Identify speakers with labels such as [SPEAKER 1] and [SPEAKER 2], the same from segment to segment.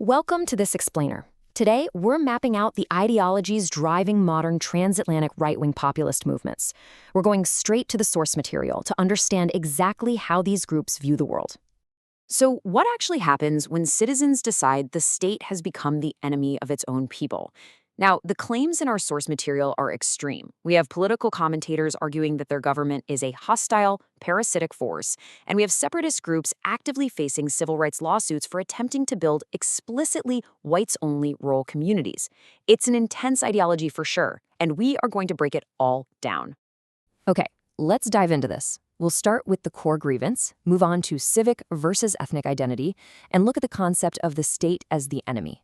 [SPEAKER 1] Welcome to this explainer. Today, we're mapping out the ideologies driving modern transatlantic right-wing populist movements. We're going straight to the source material to understand exactly how these groups view the world. So, what actually happens when citizens decide the state has become the enemy of its own people? Now, the claims in our source material are extreme. We have political commentators arguing that their government is a hostile, parasitic force, and we have separatist groups actively facing civil rights lawsuits for attempting to build explicitly whites-only rural communities. It's an intense ideology for sure, and we are going to break it all down. Okay, let's dive into this. We'll start with the core grievance, move on to civic versus ethnic identity, and look at the concept of the state as the enemy.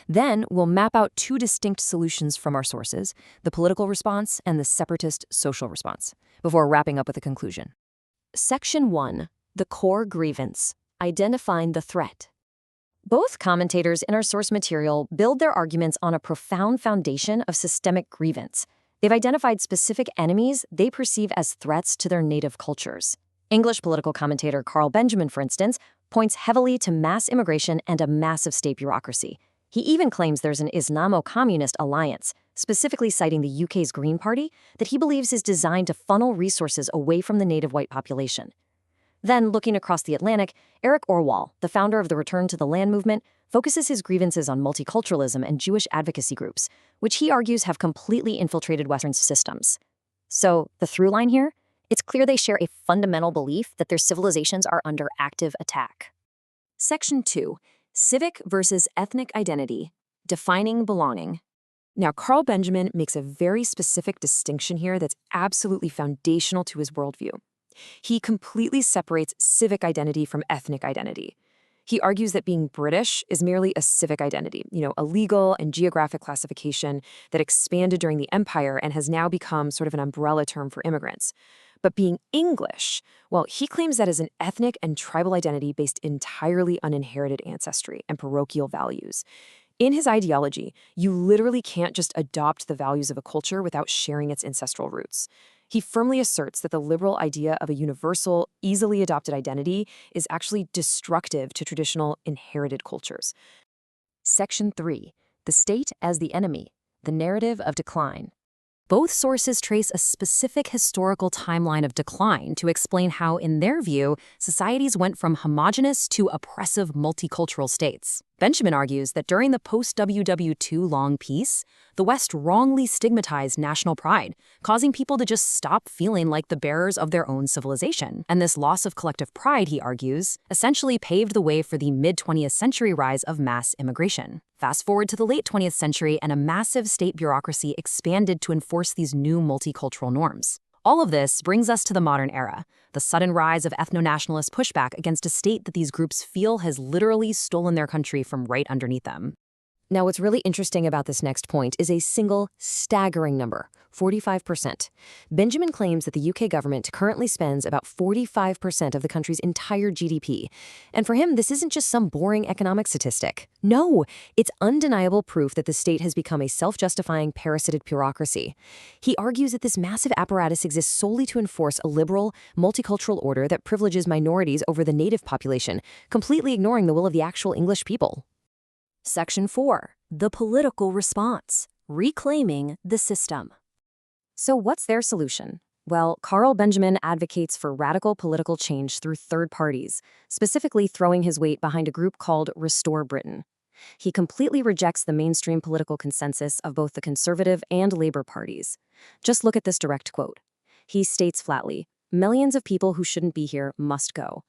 [SPEAKER 1] Then we'll map out two distinct solutions from our sources, the political response and the separatist social response, before wrapping up with a conclusion. Section 1. The core grievance, identifying the threat. Both commentators in our source material build their arguments on a profound foundation of systemic grievance. They've identified specific enemies they perceive as threats to their native cultures. English political commentator Carl Benjamin, for instance, points heavily to mass immigration and a massive state bureaucracy. He even claims there's an Islamo-communist alliance, specifically citing the UK's Green Party, that he believes is designed to funnel resources away from the native white population. Then, looking across the Atlantic, Eric Orwell, the founder of the Return to the Land movement, focuses his grievances on multiculturalism and Jewish advocacy groups, which he argues have completely infiltrated Western systems. So, the through line here? It's clear they share a fundamental belief that their civilizations are under active attack. Section 2. Civic versus ethnic identity, defining belonging. Now, Carl Benjamin makes a very specific distinction here that's absolutely foundational to his worldview. He completely separates civic identity from ethnic identity. He argues that being British is merely a civic identity, a legal and geographic classification that expanded during the Empire and has now become sort of an umbrella term for immigrants. But being English, well, he claims that is an ethnic and tribal identity based entirely on inherited ancestry and parochial values. In his ideology, you literally can't just adopt the values of a culture without sharing its ancestral roots. He firmly asserts that the liberal idea of a universal, easily adopted identity is actually destructive to traditional inherited cultures. Section 3. The state as the enemy, the narrative of decline. Both sources trace a specific historical timeline of decline to explain how, in their view, societies went from homogenous to oppressive multicultural states. Benjamin argues that during the post-WW II long peace, the West wrongly stigmatized national pride, causing people to just stop feeling like the bearers of their own civilization. And this loss of collective pride, he argues, essentially paved the way for the mid-20th century rise of mass immigration. Fast forward to the late 20th century, and a massive state bureaucracy expanded to enforce these new multicultural norms. All of this brings us to the modern era, the sudden rise of ethno-nationalist pushback against a state that these groups feel has literally stolen their country from right underneath them. Now, what's really interesting about this next point is a single, staggering number, 45%. Benjamin claims that the UK government currently spends about 45% of the country's entire GDP. And for him, this isn't just some boring economic statistic. No, it's undeniable proof that the state has become a self-justifying parasitic bureaucracy. He argues that this massive apparatus exists solely to enforce a liberal, multicultural order that privileges minorities over the native population, completely ignoring the will of the actual English people. Section 4. The political response, reclaiming the system. So what's their solution? Well, Carl Benjamin advocates for radical political change through third parties, specifically throwing his weight behind a group called Restore Britain. He completely rejects the mainstream political consensus of both the Conservative and Labour parties. Just look at this direct quote. He states flatly, "Millions of people who shouldn't be here must go."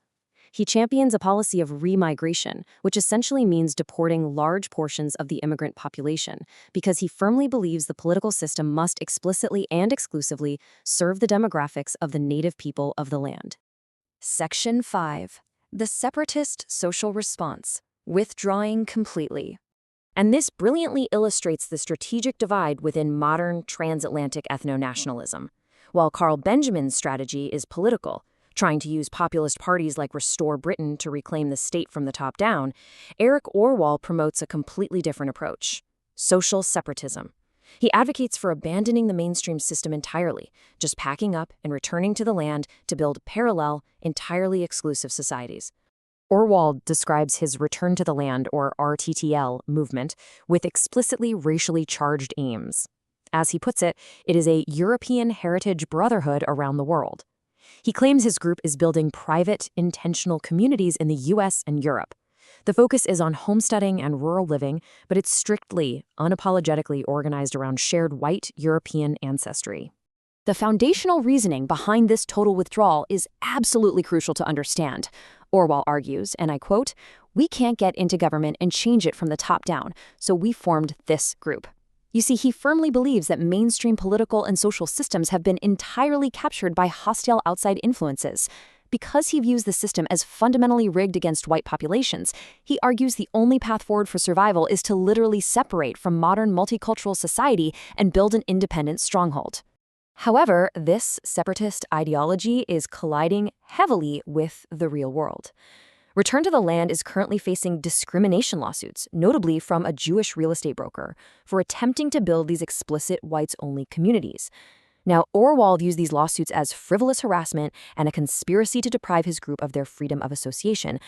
[SPEAKER 1] He champions a policy of remigration, which essentially means deporting large portions of the immigrant population, because he firmly believes the political system must explicitly and exclusively serve the demographics of the native people of the land. Section 5. The separatist social response, withdrawing completely. And this brilliantly illustrates the strategic divide within modern transatlantic ethno-nationalism. While Carl Benjamin's strategy is political, trying to use populist parties like Restore Britain to reclaim the state from the top down, Eric Orwell promotes a completely different approach: social separatism. He advocates for abandoning the mainstream system entirely, just packing up and returning to the land to build parallel, entirely exclusive societies. Orwald describes his Return to the Land, or RTTL, movement with explicitly racially charged aims. As he puts it, it is a European heritage brotherhood around the world. He claims his group is building private, intentional communities in the US and Europe. The focus is on homesteading and rural living, but it's strictly, unapologetically organized around shared white European ancestry. The foundational reasoning behind this total withdrawal is absolutely crucial to understand. Orwell argues, and I quote, "We can't get into government and change it from the top down, so we formed this group." You see, he firmly believes that mainstream political and social systems have been entirely captured by hostile outside influences. Because he views the system as fundamentally rigged against white populations, he argues the only path forward for survival is to literally separate from modern multicultural society and build an independent stronghold. However, this separatist ideology is colliding heavily with the real world. Return to the Land is currently facing discrimination lawsuits, notably from a Jewish real estate broker, for attempting to build these explicit whites-only communities. Now, Orwell views these lawsuits as frivolous harassment and a conspiracy to deprive his group of their freedom of association.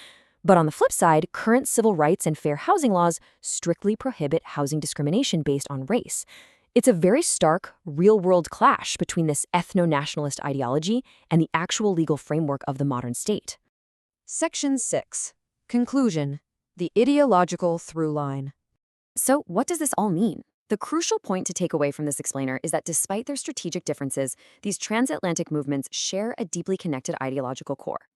[SPEAKER 1] But on the flip side, current civil rights and fair housing laws strictly prohibit housing discrimination based on race. It's a very stark, real-world clash between this ethno-nationalist ideology and the actual legal framework of the modern state.
[SPEAKER 2] Section 6. Conclusion. The ideological through line.
[SPEAKER 1] So, what does this all mean? The crucial point to take away from this explainer is that despite their strategic differences, these transatlantic movements share a deeply connected ideological core.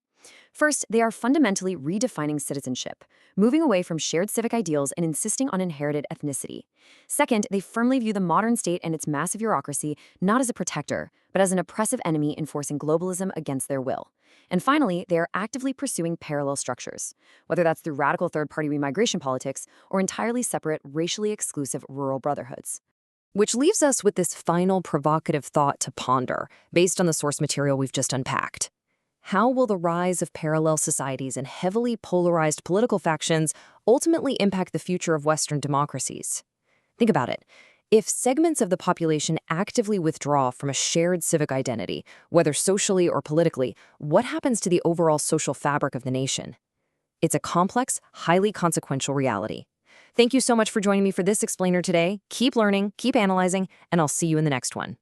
[SPEAKER 1] First, they are fundamentally redefining citizenship, moving away from shared civic ideals and insisting on inherited ethnicity. Second, they firmly view the modern state and its massive bureaucracy not as a protector, but as an oppressive enemy enforcing globalism against their will. And finally, they are actively pursuing parallel structures, whether that's through radical third-party remigration politics or entirely separate, racially exclusive rural brotherhoods.
[SPEAKER 2] Which leaves us with this final provocative thought to ponder, based on the source material we've just unpacked. How will the rise of parallel societies and heavily polarized political factions ultimately impact the future of Western democracies? Think about it. If segments of the population actively withdraw from a shared civic identity, whether socially or politically, what happens to the overall social fabric of the nation? It's a complex, highly consequential reality. Thank you so much for joining me for this explainer today. Keep learning, keep analyzing, and I'll see you in the next one.